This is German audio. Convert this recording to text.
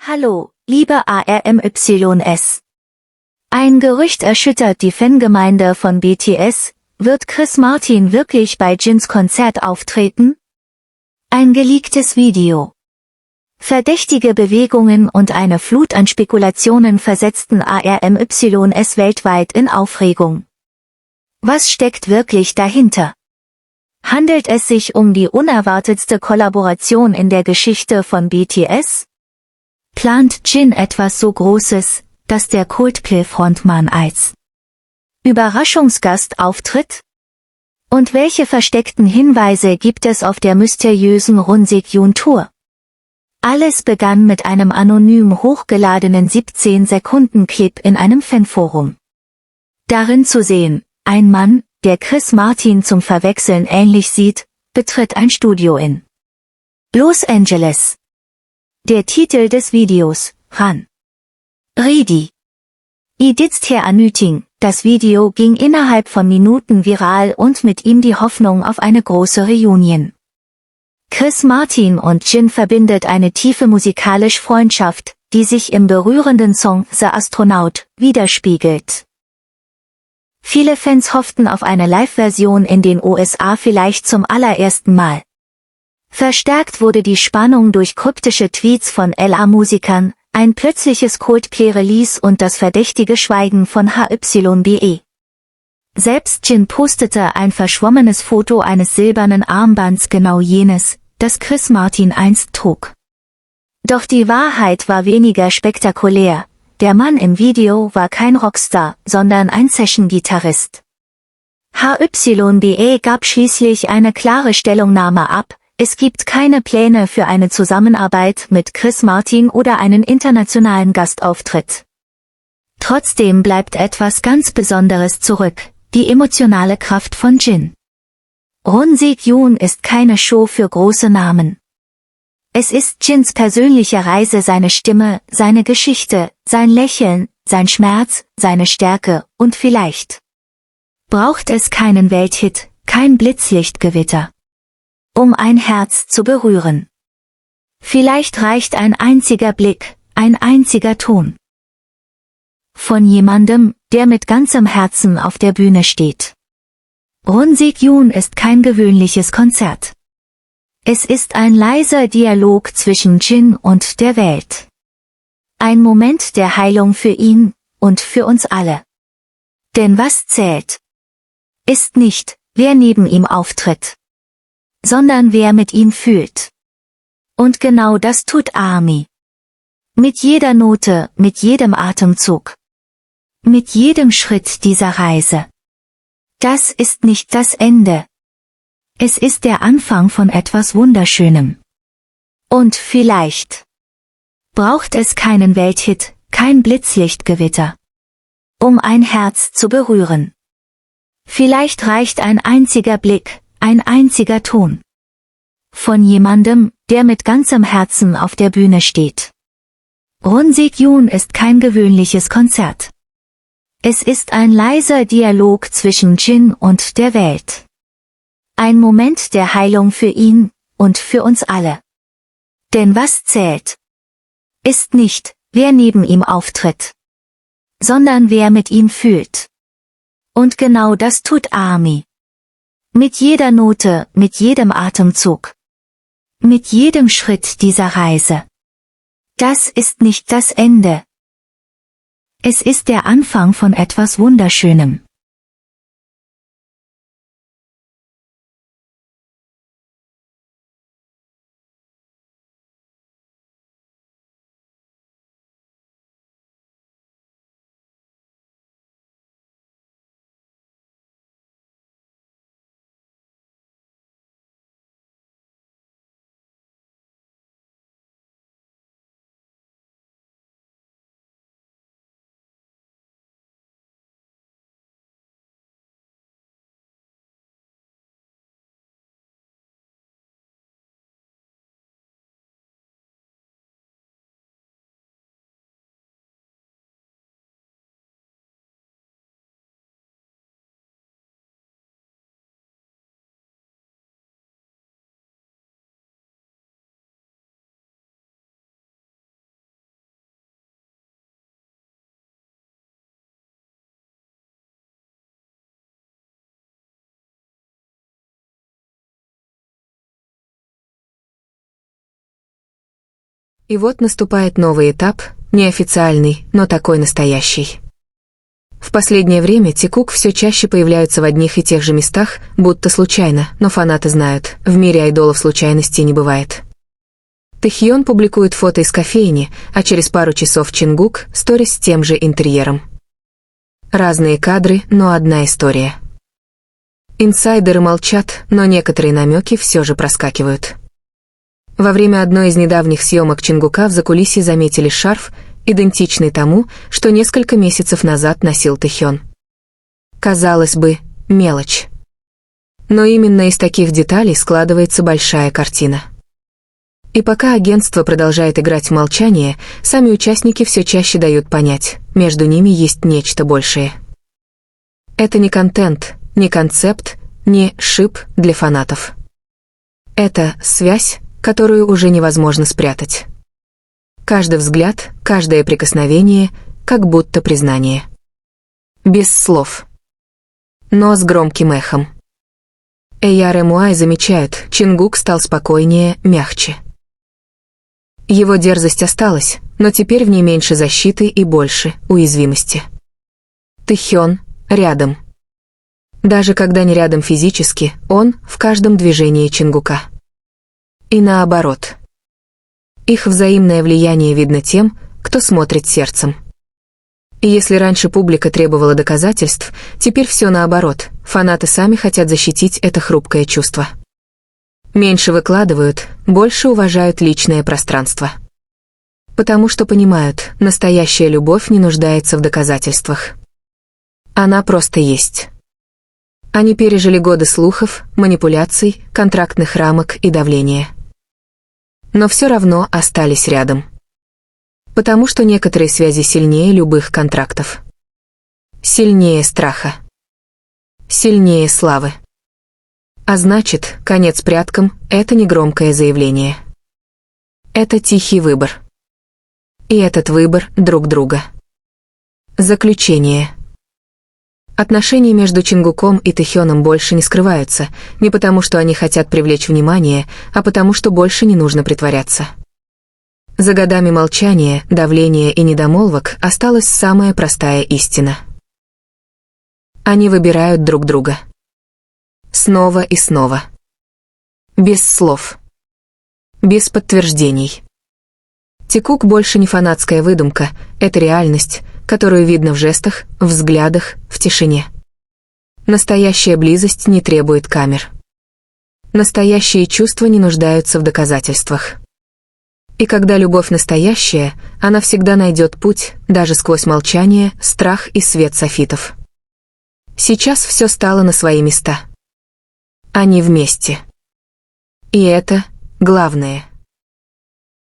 Hallo, liebe ARMYS. Ein Gerücht erschüttert die Fangemeinde von BTS. Wird Chris Martin wirklich bei Jins Konzert auftreten? Ein geleaktes Video. Verdächtige Bewegungen und eine Flut an Spekulationen versetzten ARMYS weltweit in Aufregung. Was steckt wirklich dahinter? Handelt es sich um die unerwartetste Kollaboration in der Geschichte von BTS? Plant Jin etwas so Großes, dass der Coldplay-Frontmann als Überraschungsgast auftritt? Und welche versteckten Hinweise gibt es auf der mysteriösen Runsekyun-Tour? Alles begann mit einem anonym hochgeladenen 17-Sekunden-Clip in einem Fanforum. Darin zu sehen, ein Mann, der Chris Martin zum Verwechseln ähnlich sieht, betritt ein Studio in Los Angeles. Der Titel des Videos, Run Ready. Idit's her Anüting. Das Video ging innerhalb von Minuten viral und mit ihm die Hoffnung auf eine große Reunion. Chris Martin und Jin verbindet eine tiefe musikalische Freundschaft, die sich im berührenden Song The Astronaut widerspiegelt. Viele Fans hofften auf eine Live-Version in den USA vielleicht zum allerersten Mal. Verstärkt wurde die Spannung durch kryptische Tweets von LA-Musikern, ein plötzliches Coldplay-Release und das verdächtige Schweigen von HYBE. Selbst Jin postete ein verschwommenes Foto eines silbernen Armbands, genau jenes, das Chris Martin einst trug. Doch die Wahrheit war weniger spektakulär. Der Mann im Video war kein Rockstar, sondern ein Session-Gitarrist. HYBE gab schließlich eine klare Stellungnahme ab. Es gibt keine Pläne für eine Zusammenarbeit mit Chris Martin oder einen internationalen Gastauftritt. Trotzdem bleibt etwas ganz Besonderes zurück, die emotionale Kraft von Jin. Runsekyun ist keine Show für große Namen. Es ist Jins persönliche Reise, seine Stimme, seine Geschichte, sein Lächeln, sein Schmerz, seine Stärke und vielleicht braucht es keinen Welthit, kein Blitzlichtgewitter, um ein Herz zu berühren. Vielleicht reicht ein einziger Blick, ein einziger Ton. Von jemandem, der mit ganzem Herzen auf der Bühne steht. Runsekyun ist kein gewöhnliches Konzert. Es ist ein leiser Dialog zwischen Jin und der Welt. Ein Moment der Heilung für ihn und für uns alle. Denn was zählt, ist nicht, wer neben ihm auftritt, sondern wer mit ihm fühlt. Und genau das tut ARMY. Mit jeder Note, mit jedem Atemzug. Mit jedem Schritt dieser Reise. Das ist nicht das Ende. Es ist der Anfang von etwas Wunderschönem. Und vielleicht braucht es keinen Welthit, kein Blitzlichtgewitter, um ein Herz zu berühren. Vielleicht reicht ein einziger Blick, ein einziger Ton. Von jemandem, der mit ganzem Herzen auf der Bühne steht. Runsekyun ist kein gewöhnliches Konzert. Es ist ein leiser Dialog zwischen Jin und der Welt. Ein Moment der Heilung für ihn und für uns alle. Denn was zählt, ist nicht, wer neben ihm auftritt, sondern wer mit ihm fühlt. Und genau das tut ARMY. Mit jeder Note, mit jedem Atemzug. Mit jedem Schritt dieser Reise. Das ist nicht das Ende. Es ist der Anfang von etwas Wunderschönem. И вот наступает новый этап, неофициальный, но такой настоящий. В последнее время Тикук все чаще появляются в одних и тех же местах, будто случайно, но фанаты знают, в мире айдолов случайностей не бывает. Тэхьон публикует фото из кофейни, а через пару часов Чингук — сторис с тем же интерьером. Разные кадры, но одна история. Инсайдеры молчат, но некоторые намеки все же проскакивают. Во время одной из недавних съемок Чингука в закулисье заметили шарф, идентичный тому, что несколько месяцев назад носил Тэхьон. Казалось бы, мелочь. Но именно из таких деталей складывается большая картина. И пока агентство продолжает играть в молчание, сами участники все чаще дают понять, между ними есть нечто большее. Это не контент, не концепт, не шип для фанатов. Это связь, которую уже невозможно спрятать. Каждый взгляд, каждое прикосновение, как будто признание. Без слов. Но с громким эхом. Эйяр и Муай замечают, Чингук стал спокойнее, мягче. Его дерзость осталась, но теперь в ней меньше защиты и больше уязвимости. Тэхьон рядом. Даже когда не рядом физически, он в каждом движении Чингука. И наоборот. Их взаимное влияние видно тем, кто смотрит сердцем. И если раньше публика требовала доказательств, теперь все наоборот, фанаты сами хотят защитить это хрупкое чувство. Меньше выкладывают, больше уважают личное пространство. Потому что понимают, настоящая любовь не нуждается в доказательствах. Она просто есть. Они пережили годы слухов, манипуляций, контрактных рамок и давления. Но все равно остались рядом. Потому что некоторые связи сильнее любых контрактов. Сильнее страха. Сильнее славы. А значит, конец пряткам — это не громкое заявление. Это тихий выбор. И этот выбор друг друга. Заключение. Отношения между Чингуком и Тэхьоном больше не скрываются, не потому что они хотят привлечь внимание, а потому что больше не нужно притворяться. За годами молчания, давления и недомолвок осталась самая простая истина. Они выбирают друг друга. Снова и снова. Без слов. Без подтверждений. Тикук больше не фанатская выдумка, это реальность, которую видно в жестах, в взглядах, в тишине. Настоящая близость не требует камер. Настоящие чувства не нуждаются в доказательствах. И когда любовь настоящая, она всегда найдет путь, даже сквозь молчание, страх и свет софитов. Сейчас все стало на свои места. Они вместе. И это главное.